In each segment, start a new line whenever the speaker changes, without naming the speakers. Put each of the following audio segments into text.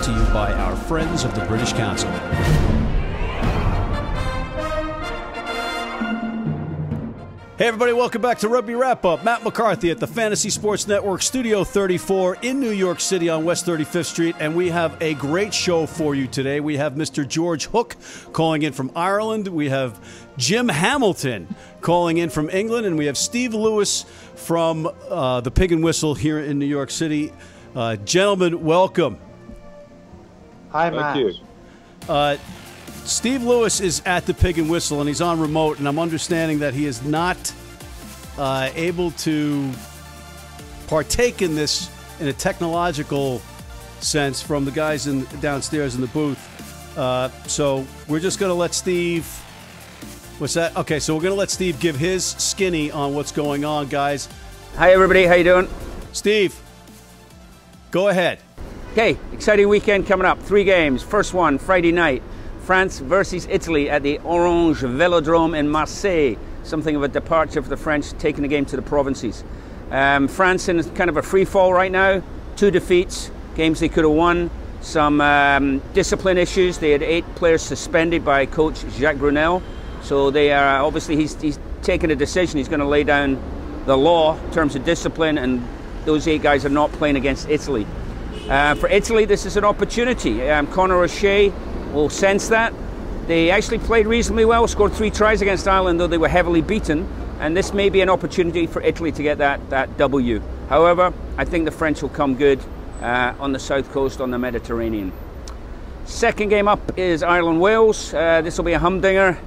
brought to you by our friends of the British Council. Hey everybody, welcome back to Rugby Wrap-Up. Matt McCarthy at the Fantasy Sports Network, Studio 34 in New York City on West 35th Street, and we have a great show for you today. We have Mr. George Hook calling in from Ireland. We have Jim Hamilton calling in from England, and we have Steve Lewis from the Pig and Whistle here in New York City. Gentlemen, welcome.
Hi, Matt.
Thank you.
Steve Lewis is at the Pig and Whistle, and he's on remote, and I'm understanding that he is not able to partake in this in a technological sense from the guys downstairs in the booth. So we're just going to let Steve... What's that? Okay, so we're going to let Steve give his skinny on what's going on, guys.
Hi, everybody. How you doing?
Steve, go ahead.
Okay, exciting weekend coming up. 3 games. First one, Friday night. France versus Italy at the Orange Velodrome in Marseille. Something of a departure for the French, taking the game to the provinces. France in kind of a free fall right now. 2 defeats, games they could have won. Some discipline issues. They had 8 players suspended by coach Jacques Brunel. So they are obviously he's taken a decision. He's going to lay down the law in terms of discipline, and those 8 guys are not playing against Italy. For Italy, this is an opportunity. Conor O'Shea will sense that. They actually played reasonably well, scored 3 tries against Ireland, though they were heavily beaten, and this may be an opportunity for Italy to get that W. However, I think the French will come good on the south coast, on the Mediterranean. Second game up is Ireland-Wales. This will be a humdinger.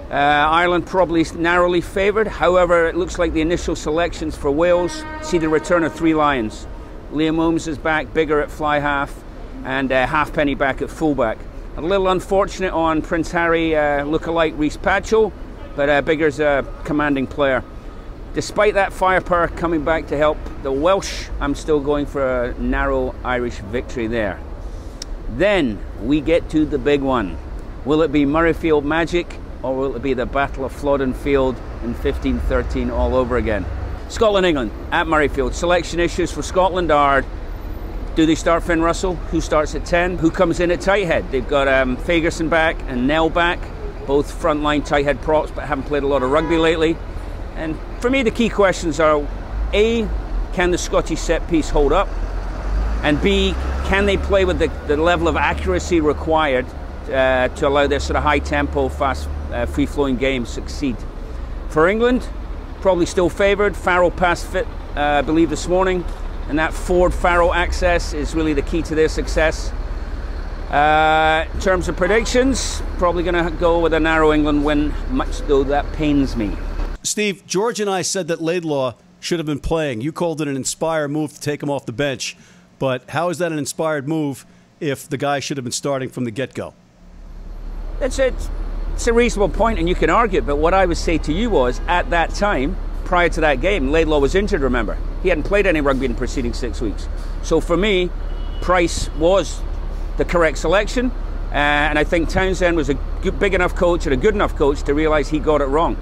Ireland probably narrowly favoured. However, it looks like the initial selections for Wales see the return of 3 Lions. Liam Holmes is back, Bigger at fly half, and Halfpenny back at fullback. A little unfortunate on Prince Harry look-alike Rhys Patchell, but Bigger's a commanding player. Despite that firepower coming back to help the Welsh, I'm still going for a narrow Irish victory there. Then we get to the big one. Will it be Murrayfield magic, or will it be the Battle of Flodden Field in 1513 all over again? Scotland-England at Murrayfield. Selection issues for Scotland are: do they start Finn Russell? Who starts at 10? Who comes in at tight head? They've got Fagerson back and Nell back, both frontline tight head props, but haven't played a lot of rugby lately. And for me, the key questions are: A, can the Scottish set piece hold up? And B, can they play with the level of accuracy required to allow their sort of high tempo, fast, free-flowing game succeed? For England, probably still favoured. Farrell passed fit, I believe, this morning. And that Ford-Farrell access is really the key to their success. In terms of predictions, probably going to go with a narrow England win, much though that pains me.
Steve, George and I said that Laidlaw should have been playing. You called it an inspired move to take him off the bench. But how is that an inspired move if the guy should have been starting from the get-go?
It's a reasonable point, and you can argue it. But what I would say to you was, at that time, prior to that game, Laidlaw was injured, remember. He hadn't played any rugby in the preceding 6 weeks. So for me, Price was the correct selection. And I think Townsend was a big enough coach and a good enough coach to realise he got it wrong.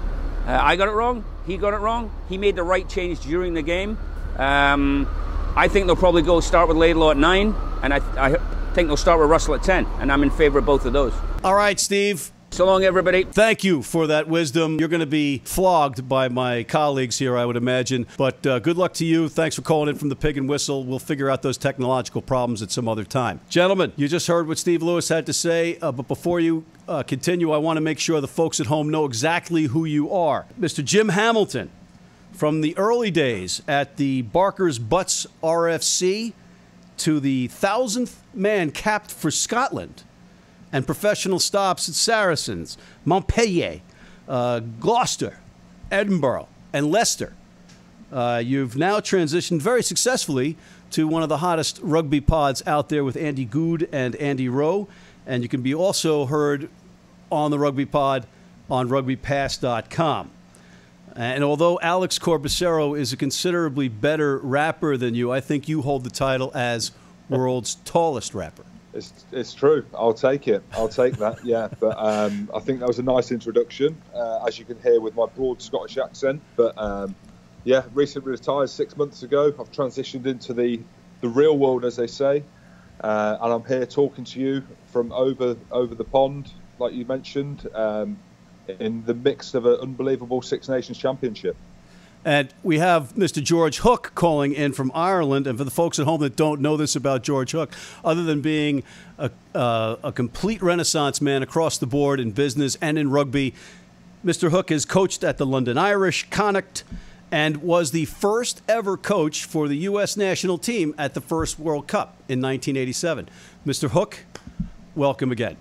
I got it wrong. He got it wrong. He made the right change during the game. I think they'll probably go start with Laidlaw at 9. And I think they'll start with Russell at 10. And I'm in favour of both of those.
All right, Steve.
So long, everybody.
Thank you for that wisdom. You're going to be flogged by my colleagues here, I would imagine. But good luck to you. Thanks for calling in from the Pig and Whistle. We'll figure out those technological problems at some other time. Gentlemen, you just heard what Steve Lewis had to say. But before you continue, I want to make sure the folks at home know exactly who you are. Mr. Jim Hamilton, from the early days at the Barker's Butts RFC to the 1,000th man capped for Scotland, and professional stops at Saracens, Montpellier, Gloucester, Edinburgh, and Leicester. You've now transitioned very successfully to one of the hottest rugby pods out there with Andy Good and Andy Rowe. And you can be also heard on the Rugby Pod on rugbypass.com. And although Alex Corbacero is a considerably better rapper than you, I think you hold the title as world's tallest rapper.
It's true. I'll take it. I'll take that. Yeah, but I think that was a nice introduction, as you can hear with my broad Scottish accent. But yeah, recently retired 6 months ago. I've transitioned into the real world, as they say. and I'm here talking to you from over the pond, like you mentioned, in the midst of an unbelievable Six Nations Championship.
And we have Mr. George Hook calling in from Ireland. And for the folks at home that don't know this about George Hook, other than being a complete Renaissance man across the board in business and in rugby, Mr. Hook has coached at the London Irish, Connacht, and was the first ever coach for the U.S. national team at the first World Cup in 1987. Mr. Hook, welcome again.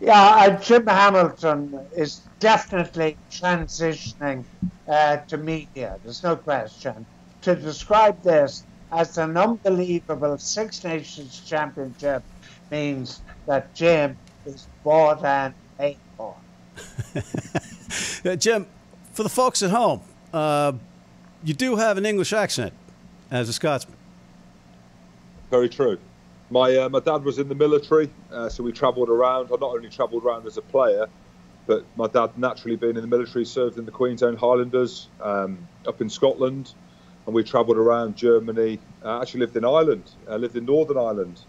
Yeah, Jim Hamilton is definitely transitioning to media. There's no question. To describe this as an unbelievable Six Nations Championship means that Jim is bought and paid for.
Jim, for the folks at home, you do have an English accent as a Scotsman.
Very true. My dad was in the military, so we travelled around. I not only travelled around as a player, but my dad, naturally being in the military, served in the Queen's Own Highlanders up in Scotland, and we travelled around Germany. I actually lived in Ireland. I lived in Northern Ireland,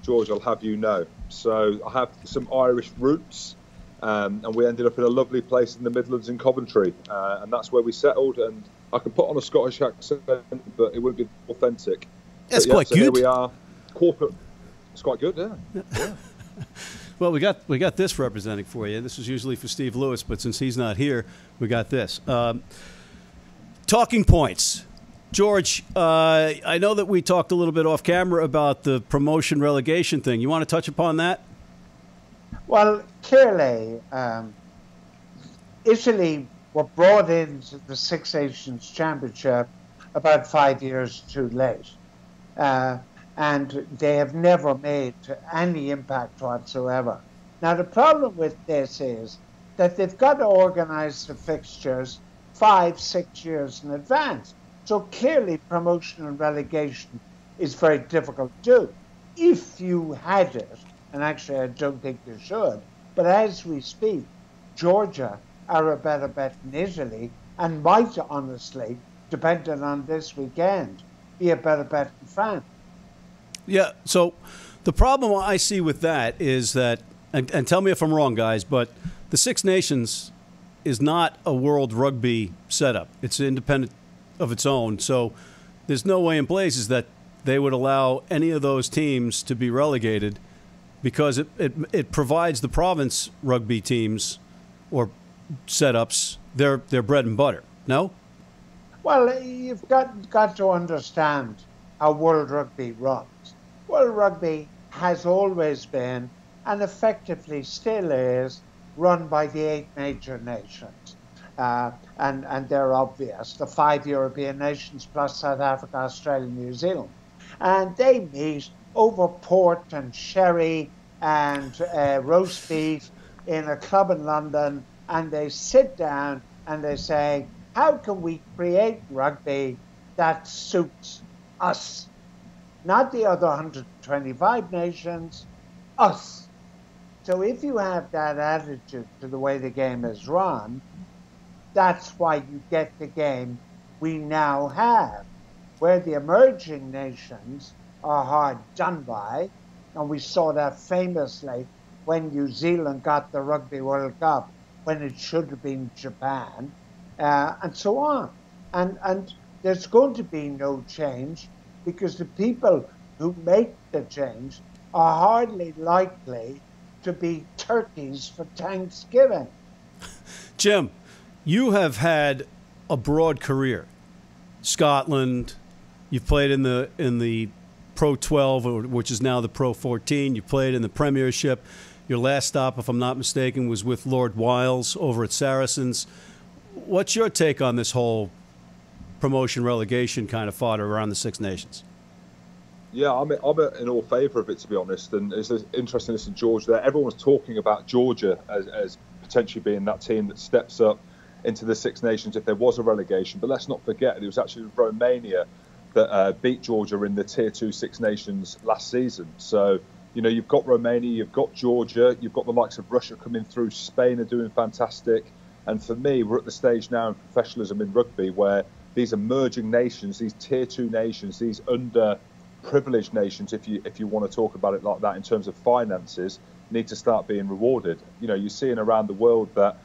George, I'll have you know. So I have some Irish roots, and we ended up in a lovely place in the Midlands in Coventry, and that's where we settled. And I can put on a Scottish accent, but it wouldn't be authentic.
That's quite good.
Here we are, corporate. It's quite good, yeah.
Well, we got this representing for you. This was usually for Steve Lewis, but since he's not here, we got this. Talking points. George, I know that we talked a little bit off camera about the promotion relegation thing. You want to touch upon that?
Well, clearly, Italy were brought into the Six Nations Championship about 5 years too late. And they have never made any impact whatsoever. Now, the problem with this is that they've got to organise the fixtures 5-6 years in advance. So clearly, promotion and relegation is very difficult to do. If you had it, and actually I don't think you should, but as we speak, Georgia are a better bet than Italy, and might honestly, depending on this weekend, be a better bet than France.
Yeah, so the problem I see with that is that, and tell me if I'm wrong, guys, but the Six Nations is not a world rugby setup. It's independent of its own. So there's no way in blazes that they would allow any of those teams to be relegated, because it provides the province rugby teams or setups their bread and butter. No?
Well, you've got to understand how World Rugby runs. World Rugby has always been, and effectively still is, run by the 8 major nations. And they're obvious, the 5 European nations plus South Africa, Australia, New Zealand. And they meet over port and sherry and roast beef in a club in London, and they sit down and they say, how can we create rugby that suits us? Not the other 125 nations, us. So if you have that attitude to the way the game is run, that's why you get the game we now have, where the emerging nations are hard done by, and we saw that famously when New Zealand got the Rugby World Cup, when it should have been Japan, and so on. And there's going to be no change, because the people who make the change are hardly likely to be turkeys for Thanksgiving.
Jim, you have had a broad career. Scotland, you've played in the Pro 12, which is now the Pro 14. You played in the Premiership. Your last stop, if I'm not mistaken, was with Lord Wiles over at Saracens. What's your take on this whole promotion relegation kind of fodder around the Six Nations?
Yeah, I'm in all favour of it, to be honest. And it's interesting to listen to George there. Everyone's talking about Georgia as potentially being that team that steps up into the Six Nations if there was a relegation. But let's not forget, it was actually Romania that beat Georgia in the Tier 2 Six Nations last season. So, you know, you've got Romania, you've got Georgia, you've got the likes of Russia coming through, Spain are doing fantastic. And for me, we're at the stage now in professionalism in rugby where these emerging nations, these Tier 2 nations, these under privileged nations, if you want to talk about it like that in terms of finances, need to start being rewarded. You know, you're seeing around the world that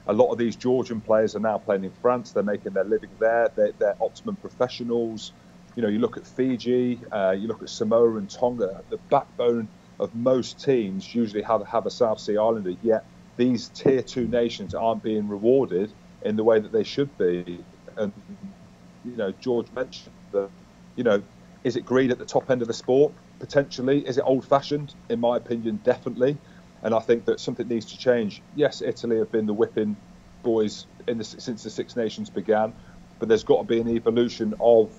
a lot of these Georgian players are now playing in France. They're making their living there. They're optimum professionals. You know, you look at Fiji, you look at Samoa and Tonga. The backbone of most teams usually have a South Sea Islander, yet these tier 2 nations aren't being rewarded in the way that they should be. And, you know, George mentioned that, you know, is it greed at the top end of the sport? Potentially. Is it old-fashioned? In my opinion, definitely. And I think that something needs to change. Yes, Italy have been the whipping boys since the Six Nations began, but there's got to be an evolution of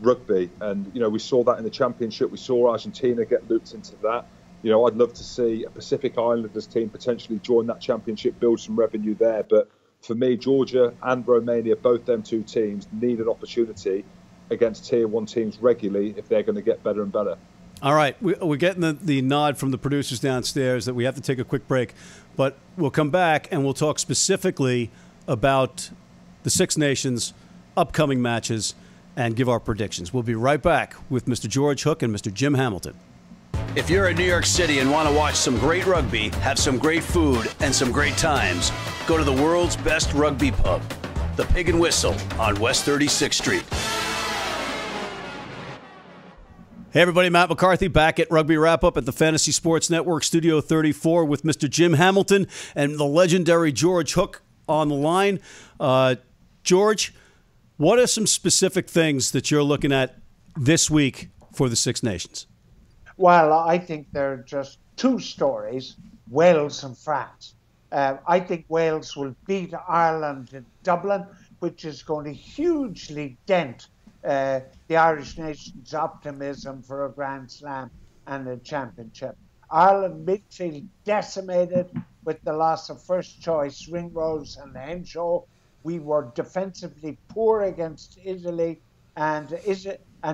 rugby. And, you know, we saw that in the Championship. We saw Argentina get looped into that. You know, I'd love to see a Pacific Islanders team potentially join that Championship, build some revenue there. But for me, Georgia and Romania, both them two teams, need an opportunity against tier 1 teams regularly if they're going to get better and better.
All right, we're getting the nod from the producers downstairs that we have to take a quick break, but we'll come back and we'll talk specifically about the Six Nations upcoming matches and give our predictions. We'll be right back with Mr. George Hook and Mr. Jim Hamilton.
If you're in New York City and want to watch some great rugby, have some great food, and some great times, go to the world's best rugby pub, the Pig and Whistle on West 36th Street.
Hey everybody, Matt McCarthy back at Rugby Wrap-Up at the Fantasy Sports Network Studio 34 with Mr. Jim Hamilton and the legendary George Hook on the line. George, what are some specific things that you're looking at this week for the Six Nations?
Well, I think there are just two stories, Wales and France. I think Wales will beat Ireland in Dublin, which is going to hugely dent the Irish nation's optimism for a Grand Slam and a championship. Ireland midfield decimated with the loss of first choice Ringrose and Henshaw. We were defensively poor against Italy, and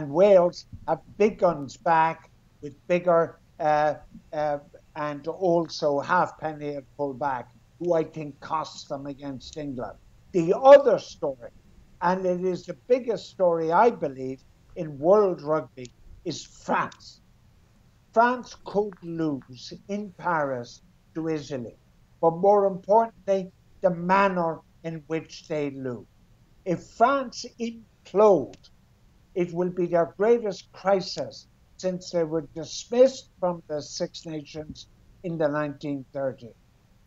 Wales have big guns back with bigger and also Halfpenny at full back, who I think cost them against England. The other story, and it is the biggest story, I believe, in world rugby, is France. France could lose in Paris to Italy, but more importantly, the manner in which they lose. If France implode, it will be their greatest crisis since they were dismissed from the Six Nations in the 1930s.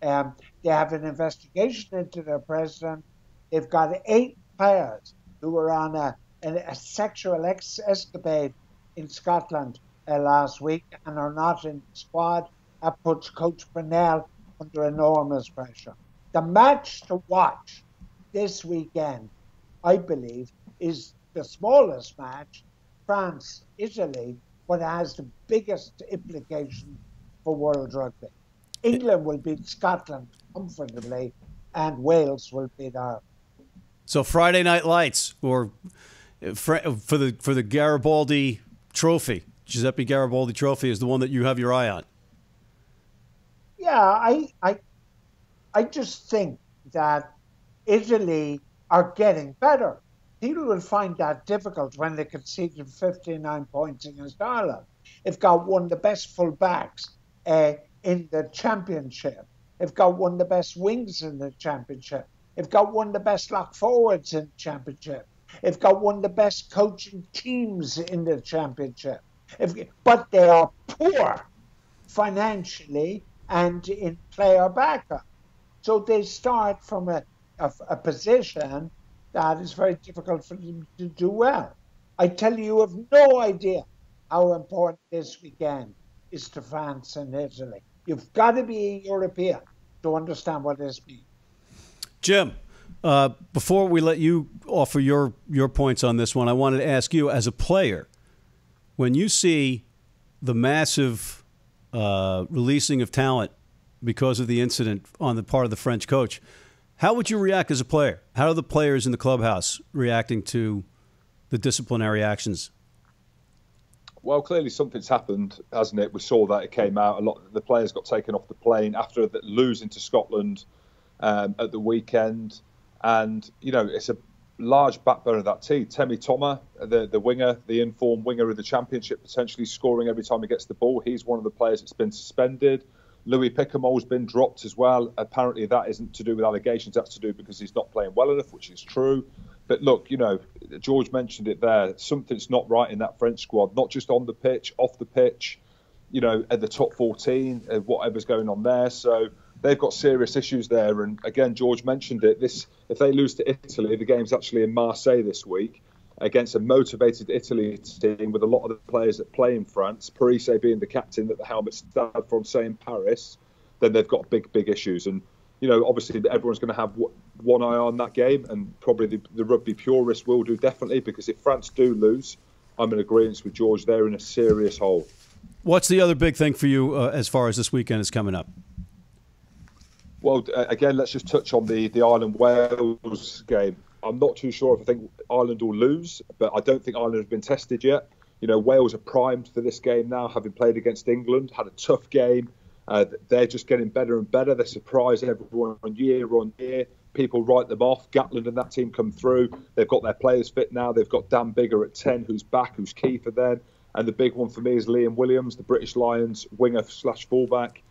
They have an investigation into their president. They've got 8 players who were on a sexual escapade in Scotland last week and are not in the squad. That puts Coach Brunel under enormous pressure. The match to watch this weekend, I believe, is the smallest match, France-Italy, but has the biggest implication for world rugby. England will beat Scotland comfortably, and Wales will beat Ireland.
So Friday Night Lights, or for the Garibaldi Trophy, Giuseppe Garibaldi Trophy, is the one that you have your eye on.
Yeah, I just think that Italy are getting better. People will find that difficult when they conceded 59 points against Ireland. They've got one of the best full-backs in the championship. They've got one of the best wings in the championship. They've got one of the best lock forwards in the championship. They've got one of the best coaching teams in the championship. But they are poor financially and in player backup. So they start from a position that is very difficult for them to do well. I tell you, you have no idea how important this weekend is to France and Italy. You've got to be a European to understand what this means.
Jim, before we let you offer your points on this one, I wanted to ask you, as a player, when you see the massive releasing of talent because of the incident on the part of the French coach, how would you react as a player? How are the players in the clubhouse reacting to the disciplinary actions?
Well, clearly something's happened, hasn't it? We saw that it came out. A lot of the players got taken off the plane after losing to Scotland at the weekend. And, you know, it's large backbone of that team. Temi Toma, the winger, the informed winger of the Championship, potentially scoring every time he gets the ball. He's one of the players that's been suspended. Louis Picamol's been dropped as well. Apparently that isn't to do with allegations, that's to do because he's not playing well enough, which is true. But look, George mentioned it there. Something's not right in that French squad, not just on the pitch, off the pitch, at the top 14, whatever's going on there. So they've got serious issues there. And again, George mentioned it. If they lose to Italy, the game's actually in Marseille this week against a motivated Italy team with a lot of the players that play in France, Parise being the captain that the helmet stand from, say, in Paris, then they've got big, big issues. And, obviously everyone's going to have one eye on that game, and probably the rugby purists will do, definitely, because if France do lose, I'm in agreement with George. They're in a serious hole. What's the other big thing for you as far as this weekend is coming up? Well, again, let's just touch on the Ireland-Wales game. I'm not too sure if I think Ireland will lose, but I don't think Ireland has been tested yet. Wales are primed for this game now, having played against England, had a tough game. They're just getting better and better. They surprise everyone year on year. People write them off. Gatland and that team come through. They've got their players fit now. They've got Dan Biggar at 10, who's back, who's key for them. And the big one for me is Liam Williams, the British Lions winger/fullback,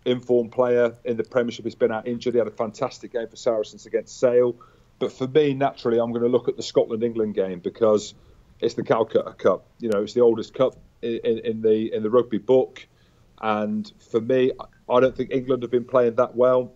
informed player in the Premiership. He's been out injured. He had a fantastic game for Saracens against Sale. But for me, naturally, I'm going to look at the Scotland-England game because it's the Calcutta Cup. It's the oldest cup in the rugby book. And for me, I don't think England have been playing that well.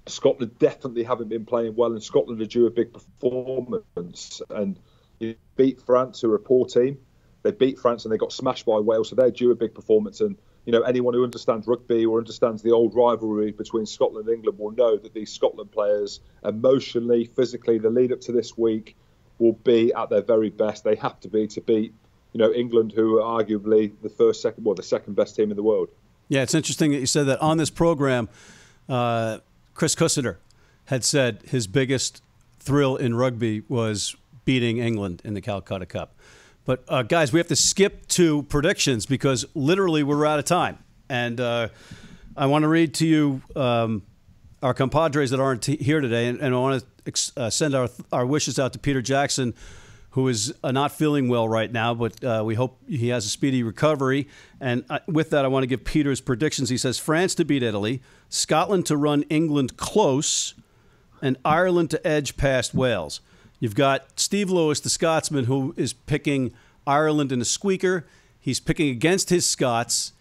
Scotland definitely haven't been playing well, and Scotland are due a big performance. And you beat France, who are a poor team. They beat France and they got smashed by Wales, so they're due a big performance. And anyone who understands rugby or understands the old rivalry between Scotland and England will know that these Scotland players, emotionally, physically, the lead up to this week will be at their very best. They have to be to beat, England, who are arguably the second best team in the world. Yeah, it's interesting that you said that on this program. Chris Cussiter had said his biggest thrill in rugby was beating England in the Calcutta Cup. But, guys, we have to skip to predictions because literally we're out of time. And I want to read to you our compadres that aren't here today. And I want to send our wishes out to Peter Jackson, who is not feeling well right now, but we hope he has a speedy recovery. And with that, I want to give Peter's predictions. He says France to beat Italy, Scotland to run England close, and Ireland to edge past Wales. You've got Steve Lewis, the Scotsman, who is picking Ireland in a squeaker. He's picking against his Scots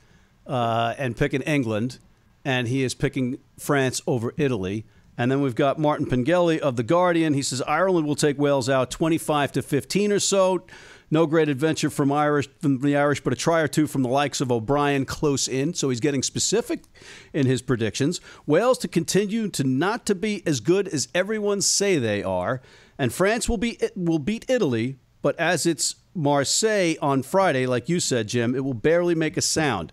and picking England, and he is picking France over Italy. And then we've got Martin Pengelly of The Guardian. He says Ireland will take Wales out 25-15 or so. No great adventure from the Irish, but a try or two from the likes of O'Brien close in. So he's getting specific in his predictions. Wales to continue to not to be as good as everyone say they are. And France will beat Italy, but as it's Marseille on Friday, like you said, Jim, it will barely make a sound,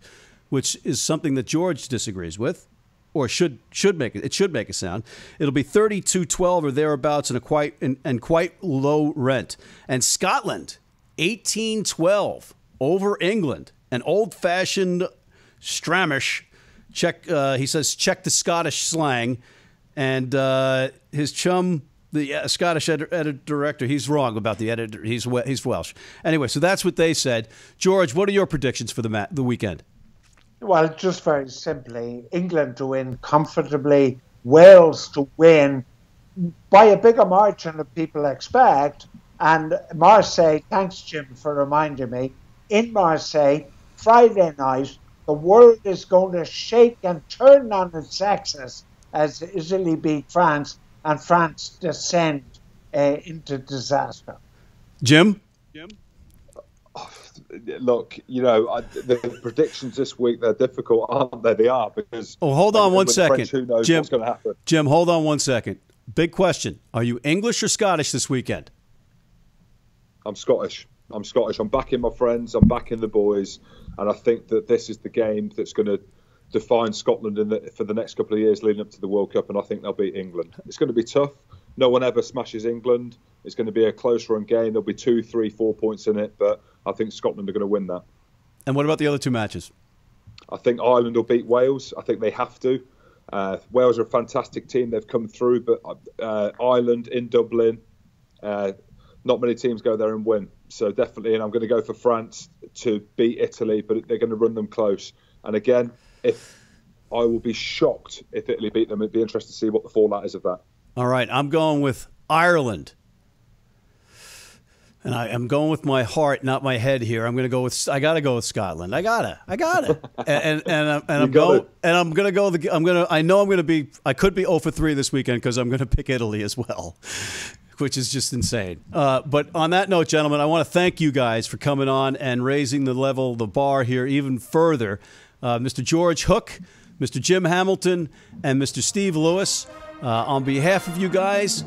which is something that George disagrees with. Or should make it. It should make a sound. It'll be 32-12 or thereabouts, and quite low rent. And Scotland, 18-12 over England, an old-fashioned Stramish. He says check the Scottish slang, and his chum, the Scottish editor director, he's wrong about the editor. He's Welsh. Anyway, so that's what they said. George, what are your predictions for the weekend?
Well, just very simply, England to win comfortably, Wales to win by a bigger margin than people expect, and Marseille, thanks Jim for reminding me, in Marseille, Friday night, the world is going to shake and turn on its axis as Italy beat France and France descend into disaster.
Jim? Look, the predictions this week, they're difficult, aren't they? They are, because...
Oh, hold on one second.
French, who knows what's going to happen?
Jim, hold on one second. Big question. Are you English or Scottish this weekend?
I'm Scottish. I'm backing my friends. I'm backing the boys. And I think that this is the game that's going to define Scotland for the next couple of years leading up to the World Cup. And I think they'll beat England. It's going to be tough. No one ever smashes England. It's going to be a close run game. There'll be 2, 3, 4 points in it. But I think Scotland are going to win that.
And what about the other two matches?
I think Ireland will beat Wales. I think they have to. Wales are a fantastic team. They've come through. But Ireland in Dublin, Not many teams go there and win. So definitely, and I'm going to go for France to beat Italy, but they're going to run them close. And again, I will be shocked if Italy beat them. It'd be interesting to see what the fallout is of that.
All right, I'm going with Ireland. And I'm going with my heart, not my head here. I got to go with Scotland. I gotta. And I'm going to go. I could be 0 for 3 this weekend because I'm going to pick Italy as well, which is just insane. But on that note, gentlemen, I want to thank you guys for coming on and raising the bar here even further. Mr. George Hook, Mr. Jim Hamilton, and Mr. Steve Lewis. On behalf of you guys,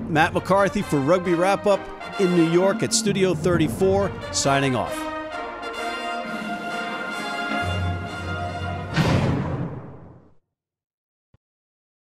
Matt McCarthy for Rugby Wrap Up in New York at Studio 34, signing off.